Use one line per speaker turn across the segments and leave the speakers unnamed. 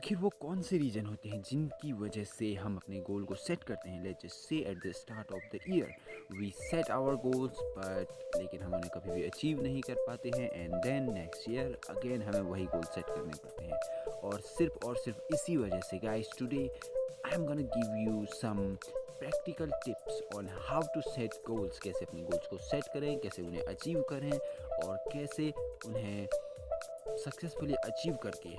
आखिर वो कौन से रीजन होते हैं जिनकी वजह से हम अपने गोल को सेट करते हैं। Let's just say at the start of the year we set our goals but लेकिन हम उन्हें कभी भी अचीव नहीं कर पाते हैं and then next year again हमें वही गोल सेट करने पड़ते हैं। और सिर्फ इसी वजह से guys today I am gonna give you some practical tips on how to set goals. कैसे अपने गोल्स को सेट करें, कैसे उन्हें अचीव करें और कैसे उन्हें सक्सेसफुली अचीव करके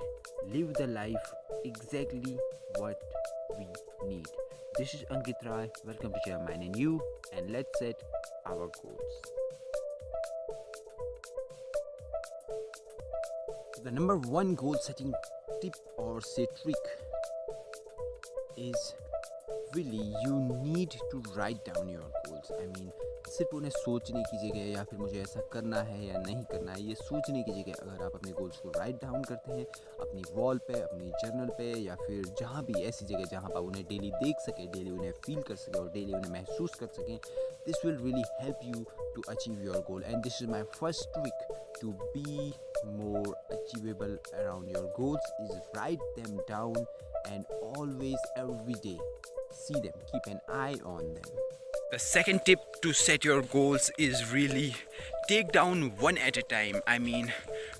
live the life exactly what we need. This is Ankit Rai. Welcome to channel Mine and You, and let's set our goals. The number one goal setting tip or say trick is really you need to write down your goals. I mean सिर्फ उन्हें सोचने की जगह या फिर मुझे ऐसा करना है या नहीं करना है, ये सोचने की जगह अगर आप अपने गोल्स को राइट डाउन करते हैं अपनी वॉल पे, अपनी जर्नल पे या फिर जहाँ भी ऐसी जगह जहाँ पर उन्हें डेली देख सकें, डेली उन्हें फील कर सकें और डेली उन्हें महसूस कर सकें, this will really help you to achieve your goal. And this is my first trick to be more achievable around your goals is write them down and always every day see them, keep an eye on them. The second tip to set your goals is really take down one at a time. I mean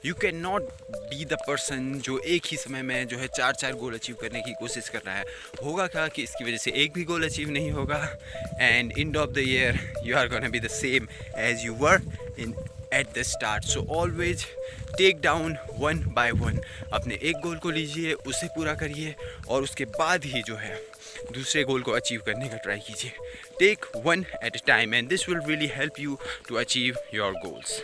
you cannot be the person जो एक ही समय में जो है चार goal achieve करने की कोशिश कर रहा है। होगा क्या कि इसकी वजह से एक भी गोल अचीव नहीं होगा and end of the year you are gonna be the same as you were in at the start. So always take down one by one. अपने एक गोल को लीजिए, उसे पूरा करिए और उसके बाद ही जो है दूसरे गोल को अचीव करने का ट्राई कीजिए। Take one at a time and this will really help you to achieve your goals.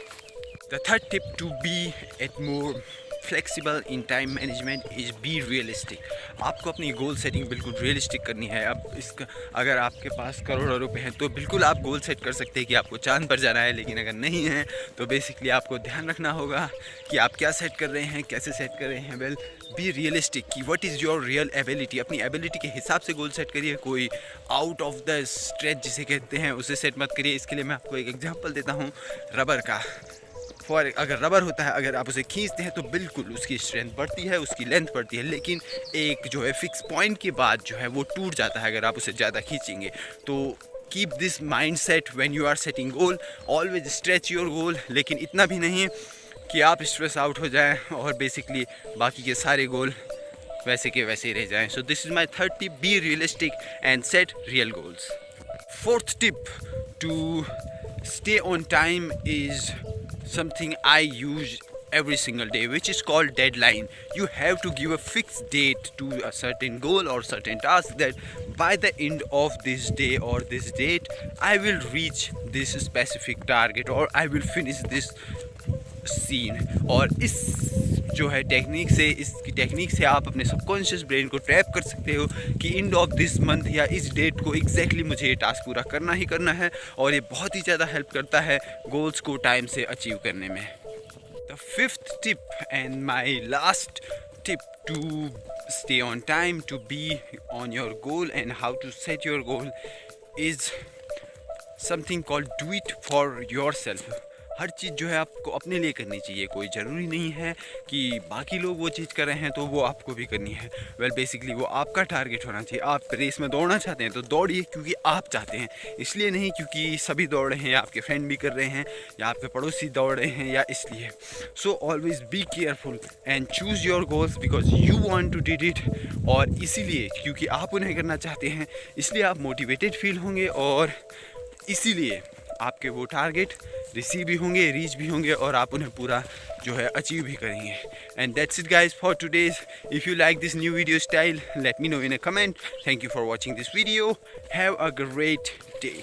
The third tip to be at more flexible in time management is be realistic. आपको अपनी goal setting बिल्कुल realistic करनी है। अब इसका अगर आपके पास करोड़ों रुपए हैं तो बिल्कुल आप गोल सेट कर सकते हैं कि आपको चांद पर जाना है, लेकिन अगर नहीं है तो बेसिकली आपको ध्यान रखना होगा कि आप क्या सेट कर रहे हैं, कैसे सेट कर रहे हैं। वेल बी रियलिस्टिक कि what is your real ability. अपनी एबिलिटी के हिसाब से गोल सेट करिए, कोई आउट ऑफ द स्ट्रेच जिसे कहते हैं उसे सेट मत करिए। इसके लिए मैं आपको एक एग्जांपल देता हूँ रबर का। अगर रबर होता है, अगर आप उसे खींचते हैं तो बिल्कुल उसकी स्ट्रेंथ बढ़ती है, उसकी लेंथ बढ़ती है, लेकिन एक जो है फिक्स पॉइंट के बाद जो है वो टूट जाता है अगर आप उसे ज़्यादा खींचेंगे। तो keep this mindset when you are setting goal, always stretch your goal, लेकिन इतना भी नहीं कि आप स्ट्रेस आउट हो जाएं और बेसिकली बाकी के सारे गोल वैसे के वैसे ही रह जाएं। So this is my third tip, be realistic and set real goals. Fourth tip to stay on time is something I use every single day, which is called deadline. You have to give a fixed date to a certain goal or certain task that by the end of this day or this date I will reach this specific target or I will finish this scene. और इस जो है इसकी technique से आप अपने subconscious brain को trap कर सकते हो कि एंड ऑफ दिस मंथ या इस डेट को एग्जैक्टली मुझे ये टास्क पूरा करना ही करना है, और ये बहुत ही ज़्यादा हेल्प करता है गोल्स को टाइम से अचीव करने में। The fifth tip and my last tip to stay on time to be on your goal and how to set your goal is something called do it for yourself. हर चीज़ जो है आपको अपने लिए करनी चाहिए। कोई ज़रूरी नहीं है कि बाकी लोग वो चीज़ कर रहे हैं तो वो आपको भी करनी है। वेल बेसिकली वो आपका टारगेट होना चाहिए। आप रेस में दौड़ना चाहते हैं तो दौड़िए क्योंकि आप चाहते हैं, इसलिए नहीं क्योंकि सभी दौड़ रहे हैं या आपके फ्रेंड भी कर रहे हैं या आपके पड़ोसी दौड़ रहे हैं या इसलिए। So always be careful and choose your goals because you want to did it. और इसीलिए क्योंकि आप उन्हें करना चाहते हैं इसलिए आप मोटिवेटेड फील होंगे और इसीलिए आपके वो टारगेट रिसीव भी होंगे, रीच भी होंगे और आप उन्हें पूरा जो है अचीव भी करेंगे। And that's it guys for today's. If you like this new video style let me know in a comment. Thank you for watching this video. Have a great day.